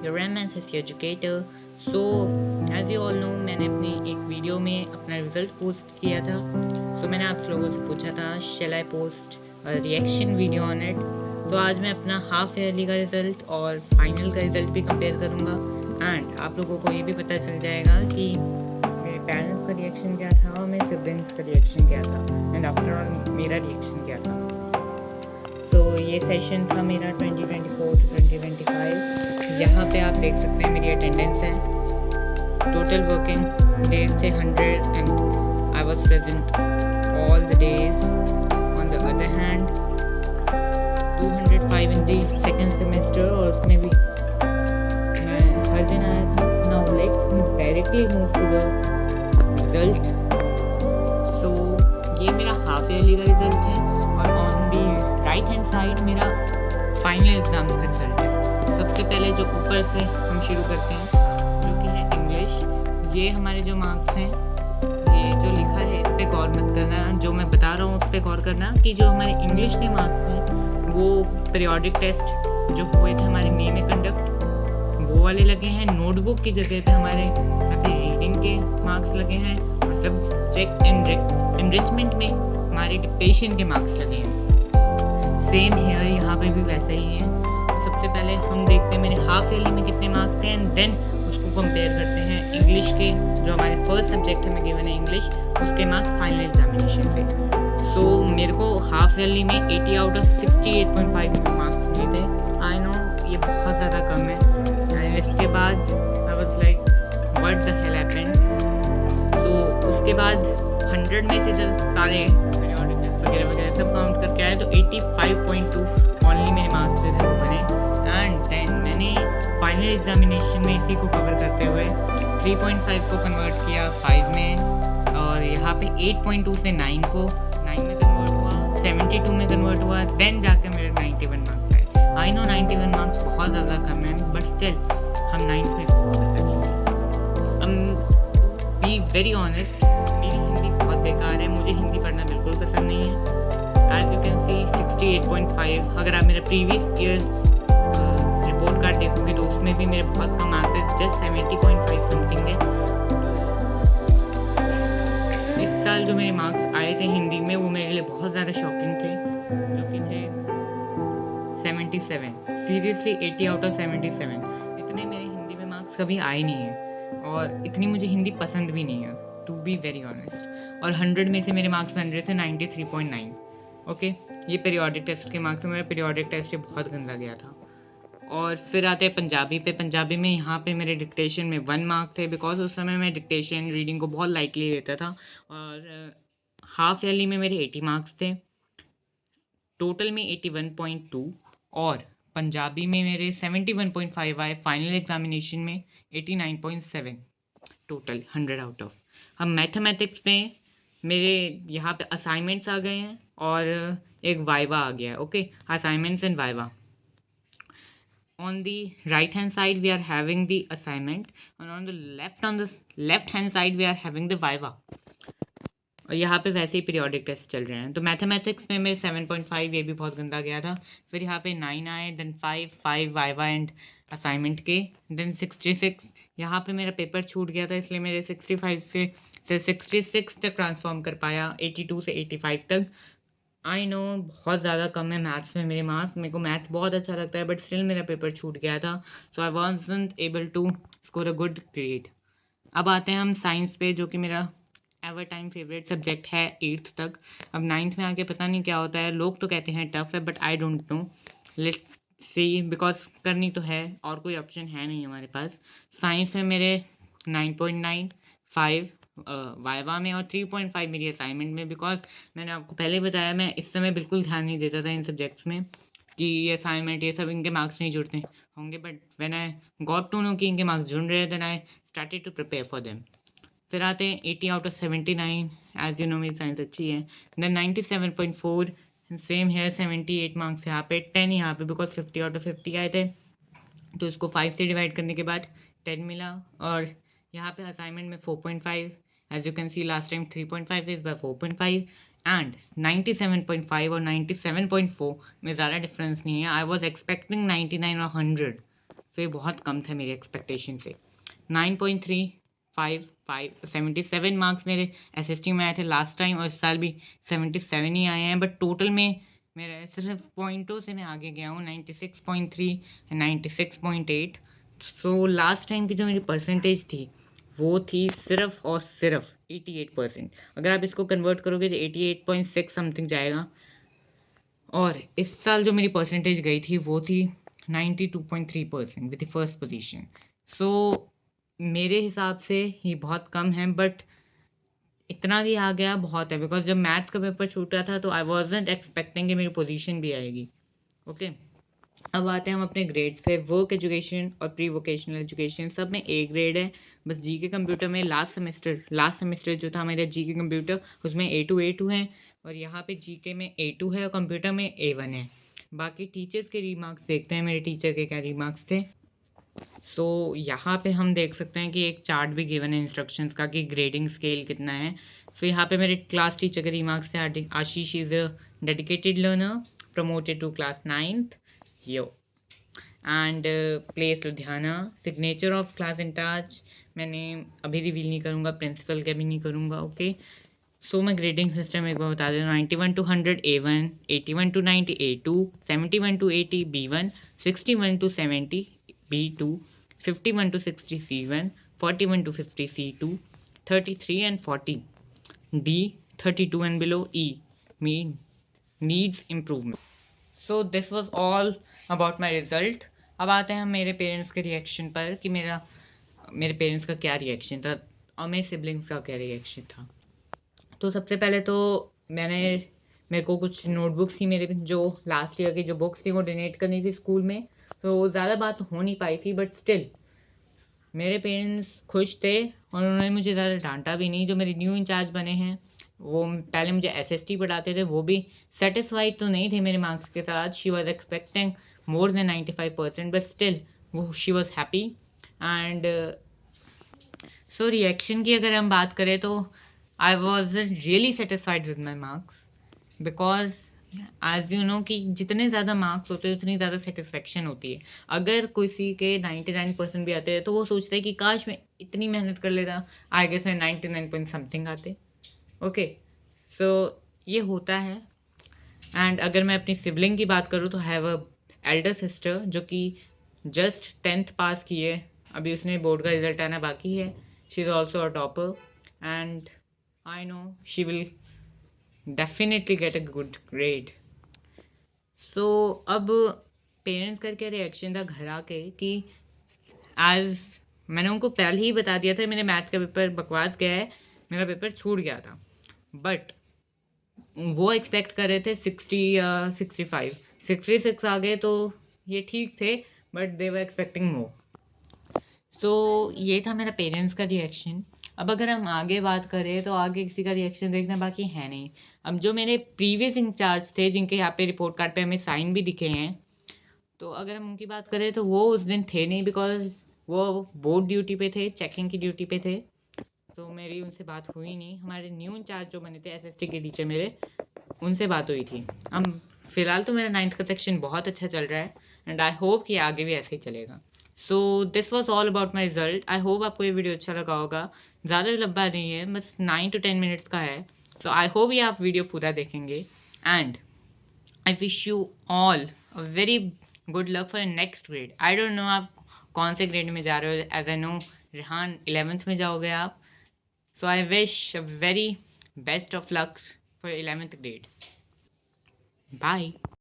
your MSc educator. So as you all know, मैंने अपनी एक वीडियो में अपना रिज़ल्ट पोस्ट किया था. So मैंने आप लोगों से पूछा था shall I post a reaction video on it. तो आज मैं अपना हाफ ईयरली का रिज़ल्ट और फाइनल का रिज़ल्ट भी कंपेयर करूँगा एंड आप लोगों को ये भी पता चल जाएगा कि मेरे पेरेंट्स का रिएक्शन क्या था और मेरे सिबलिंग्स का रिएक्शन क्या था एंड आफ्टर ऑल मेरा रिएक्शन क्या था. तो ये सेशन था मेरा 2024 to 2025. यहाँ पे आप देख सकते हैं मेरी अटेंडेंस है. टोटल वर्किंग डेज थे 100 and I was present all the days. On the other hand 205 in the second semester और उसमें भी मैं हर दिन आया था. Now let's directly move to the result. So ये मेरा हाफ ईयरली का रिजल्ट है और on the right hand side मेरा फाइनल एग्जाम का रिजल्ट है. सबसे पहले जो ऊपर से हम शुरू करते हैं जो कि है इंग्लिश. ये हमारे जो मार्क्स हैं, ये जो लिखा है इस पर गौर मत करना. जो मैं बता रहा हूँ उस पर गौर करना कि जो हमारे इंग्लिश के मार्क्स हैं वो पीरियोडिक टेस्ट जो हुए थे हमारे मई में कंडक्ट, वो वाले लगे हैं. नोटबुक की जगह पे हमारे यहाँ पे रीडिंग के मार्क्स लगे हैं और सब्जेक्ट एनरिचमेंट में हमारे डिक्टेशन के मार्क्स लगे हैं. सेम है यहाँ पे भी वैसा ही है. तो सबसे पहले हम देखते हैं मेरे हाफ ईयरली में कितने मार्क्स थे एंड देन उसको कंपेयर करते हैं इंग्लिश के जो हमारे फर्स्ट सब्जेक्ट हमें गिवन है इंग्लिश, उसके मार्क्स फाइनल एग्जामिनेशन पे. सो मेरे को हाफ ईयरली में 80 आउट ऑफ 68.5 मार्क्स मिले थे. आई नो ये बहुत ज़्यादा कम है एंड इसके बाद I was like what the hell happened. तो उसके बाद 100 में से जब सारे पीरियोडिक टेस्ट वगैरह वगैरह सब काउंट करके आए तो 85.2 ओनली मेरे मार्क्स जो थे वो बने. एंड देन मैंने फाइनल एग्जामिनेशन में इसी को कवर करते हुए 3.5 को कन्वर्ट किया 5 में और यहाँ पे 8.2 से 9 को 9 में कन्वर्ट हुआ, 72 में कन्वर्ट हुआ, देन जाके मेरे 91 मार्क्स आए. आई नो 91 मार्क्स बहुत ज़्यादा कम है बट स्टिल हम 9th में इसको कवर कर लेंगे. बी वेरी ऑनेस्ट, मेरी हिंदी बहुत बेकार है. मुझे हिंदी पढ़ना बिल्कुल पसंद नहीं है. As you can see 68.5. अगर आप मेरा प्रीवियस ईयर रिपोर्ट कार्ड देखोगे तो उसमें भी मेरे बहुत कम आते हैं, जस्ट 70.5 समथिंग है. इस साल जो मेरे मार्क्स आए थे हिंदी में वो मेरे लिए बहुत ज़्यादा शॉकिंग थे, जो कि थे 77. Seriously 80 out of 77. इतने मेरे हिंदी में मार्क्स कभी आए नहीं हैं और इतनी मुझे हिंदी पसंद भी नहीं है टू बी वेरी ऑनेस्ट. और 100 में से मेरे मार्क्स बन रहे थे 93.9. ओके, ये पीरियोडिक टेस्ट के मार्क्स. मेरा पीरियोडिक टेस्ट ये बहुत गंदा गया था. और फिर आते हैं पंजाबी पे. पंजाबी में यहाँ पे मेरे डिक्टेशन में 1 मार्क थे बिकॉज उस समय मैं डिक्टेशन रीडिंग को बहुत लाइटली लेता था. और हाफ ईयरली में मेरे 80 मार्क्स थे, टोटल में 81.2 और पंजाबी में मेरे 71.5 आए. फाइनल एग्जामिनेशन में 89.7 टोटल 100 आउट ऑफ. हम मैथमेटिक्स में मेरे यहाँ पे असाइनमेंट्स आ गए हैं और एक वाइवा आ गया है. Okay, assignments and viva. On the right hand side we are having the assignment and on the left hand side we are having the viva. और यहाँ पे वैसे ही पीरियोडिक टेस्ट चल रहे हैं. तो मैथमेटिक्स में मेरे 7.5 ये भी बहुत गंदा गया था. फिर यहाँ पे 9 आए, देन 5 वाइवा एंड असाइनमेंट के, देन 66. यहाँ पे मेरा पेपर छूट गया था इसलिए मेरे 65 से 66 तक ट्रांसफॉर्म कर पाया, 82 से 85 तक. आई नो बहुत ज़्यादा कम है मैथ्स में मेरे मार्क्स. मेरे को मैथ्स बहुत अच्छा लगता है बट स्टिल मेरा पेपर छूट गया था. So I wasn't able to score a good grade. अब आते हैं हम साइंस पे जो कि मेरा एवर टाइम फेवरेट सब्जेक्ट है 8th तक. अब 9th में आके पता नहीं क्या होता है. लोग तो कहते हैं टफ है but I don't know. Let's see, because करनी तो है और कोई ऑप्शन है नहीं हमारे पास. साइंस में मेरे 9.9, 5 वाइवा में और 3.5 मेरी असाइनमेंट में. बिकॉज मैंने आपको पहले बताया मैं इस समय बिल्कुल ध्यान नहीं देता था इन सब्जेक्ट्स में कि ये असाइनमेंट ये सब इनके मार्क्स नहीं जुड़ते होंगे. But when I got to know कि इनके मार्क्स जुड़ रहे हैं then I started to prepare for them. फिर आते हैं 80 out of 79. As you know मेरी साइंस अच्छी है. देन 97.4. सेम है 78 मार्क्स यहाँ पे, 10 यहाँ पे बिकॉज 50 आउट ऑफ 50 आए थे. तो इसको 5 से डिवाइड करने के बाद 10 मिला. और यहाँ पे असाइनमेंट में 4.5. As you can see last time 3.5 is by 4.5 and 97.5 और 97.4 में ज़्यादा डिफरेंस नहीं है. आई वॉज एक्सपेक्टिंग 99 और 100. तो ये बहुत कम था मेरी एक्सपेक्टेशन से। 9.355 77 मार्क्स मेरे SST में आए थे लास्ट टाइम, और इस साल भी 77 ही आए हैं, बट टोटल में मेरा सिर्फ पॉइंटों से मैं आगे गया हूँ 96.3 96.8। सो लास्ट टाइम की जो मेरी परसेंटेज थी वो थी सिर्फ और सिर्फ 88%। अगर आप इसको कन्वर्ट करोगे तो 88.6 समथिंग जाएगा, और इस साल जो मेरी परसेंटेज गई थी वो थी 92.3% विद द फर्स्ट पोजीशन। सो मेरे हिसाब से ये बहुत कम है, बट इतना भी आ गया बहुत है, बिकॉज जब मैथ्स का पेपर छूटा था तो आई वॉजेंट एक्सपेक्टिंग कि मेरी पोजीशन भी आएगी। ओके, अब आते हैं हम अपने ग्रेड्स पे। वर्क एजुकेशन और प्री वोकेशनल एजुकेशन सब में A ग्रेड है। बस जीके कंप्यूटर में लास्ट सेमेस्टर जो था मेरा जीके कंप्यूटर, उसमें A2 है, और यहाँ पे जीके में A2 है और कंप्यूटर में A1 है। बाकी टीचर्स के रीमार्क्स देखते हैं, मेरे टीचर के क्या रीमार्क्स थे। सो यहाँ पे हम देख सकते हैं कि एक चार्ट भी गिवन है इंस्ट्रक्शंस का कि ग्रेडिंग स्केल कितना है। सो यहाँ पे मेरे क्लास टीचर के रिमार्क्स थे। Ashish is a dedicated learner, promoted to class 9th यो, and place Ludhiana, signature of class incharge मैंने अभी रिवील नहीं करूँगा, प्रिंसिपल का भी नहीं करूँगा। ओके, सो मैं ग्रेडिंग सिस्टम एक बार बता दें। 91 to 100 A1, 81 to 90 A2, 71 to 80 B1, 61 to 70 B2, 51 to 60 C1, 41 to 50 C2, 33 and 40 D, 32 and below E mean needs improvement. So this was all about my result. अब आते हैं हम मेरे पेरेंट्स के रिएक्शन पर कि मेरे पेरेंट्स का क्या रिएक्शन था और मेरे सिबलिंग्स का क्या रिएक्शन था। तो सबसे पहले तो मेरे को कुछ नोटबुक्स थी मेरे जो लास्ट ईयर की जो बुक्स थी वो डोनेट करनी थी स्कूल में, तो ज़्यादा बात हो नहीं पाई थी, बट स्टिल मेरे पेरेंट्स खुश थे और उन्होंने मुझे ज़्यादा डांटा भी नहीं। जो मेरे न्यू इंचार्ज बने हैं वो पहले मुझे SST पढ़ाते थे, वो भी सेटिस्फाइड तो नहीं थे मेरे मार्क्स के साथ। She was expecting more than 95%, but still वो she was happy. And so reaction की अगर हम बात करें तो I was really satisfied with my marks, because as you know कि जितने ज़्यादा मार्क्स होते हैं उतनी ज़्यादा सेटिस्फेक्शन होती है। अगर किसी के 99% भी आते हैं तो वो सोचता है कि काश मैं इतनी मेहनत कर लेता, आई गेस मैं 99 पॉइंट समथिंग आते। ओके, सो ये होता है। एंड अगर मैं अपनी सिबलिंग की बात करूँ तो हैव अ एल्डर सिस्टर जो कि जस्ट 10th पास की है, अभी उसने बोर्ड का रिजल्ट आना बाकी है। She is also a topper and I know she will definitely get a good grade. So अब पेरेंट्स का क्या रिएक्शन था घर आके कि एज मैंने उनको पहले ही बता दिया था मेरे मैथ का पेपर बकवास गया है, मेरा पेपर छूट गया था, बट वो एक्सपेक्ट कर रहे थे 60 या 65, 66 आ गए तो ये ठीक थे, but they were expecting more. सो ये था मेरा पेरेंट्स का रिएक्शन। अब अगर हम आगे बात करें तो आगे किसी का रिएक्शन देखना बाकी है नहीं। अब जो मेरे प्रीवियस इंचार्ज थे जिनके यहाँ पे रिपोर्ट कार्ड पे हमें साइन भी दिखे हैं, तो अगर हम उनकी बात करें तो वो उस दिन थे नहीं, बिकॉज वो बोर्ड ड्यूटी पे थे, चेकिंग की ड्यूटी पे थे, तो मेरी उनसे बात हुई नहीं। हमारे न्यू इंचार्ज जो बने थे SST के टीचर मेरे, उनसे बात हुई थी। अब फ़िलहाल तो मेरा 9th का सेक्शन बहुत अच्छा चल रहा है एंड आई होप कि आगे भी ऐसे ही चलेगा। So this was all about my result. I hope आपको ये वीडियो अच्छा लगा होगा। ज़्यादा लंबा नहीं है, बस 9 to 10 मिनट्स का है। सो आई होप ये आप वीडियो पूरा देखेंगे and I wish you all a very good luck for next grade. I don't know आप कौन से ग्रेड में जा रहे हो, as I know Rehan 11th में जाओगे आप। So I wish a very best of luck for 11th grade. Bye.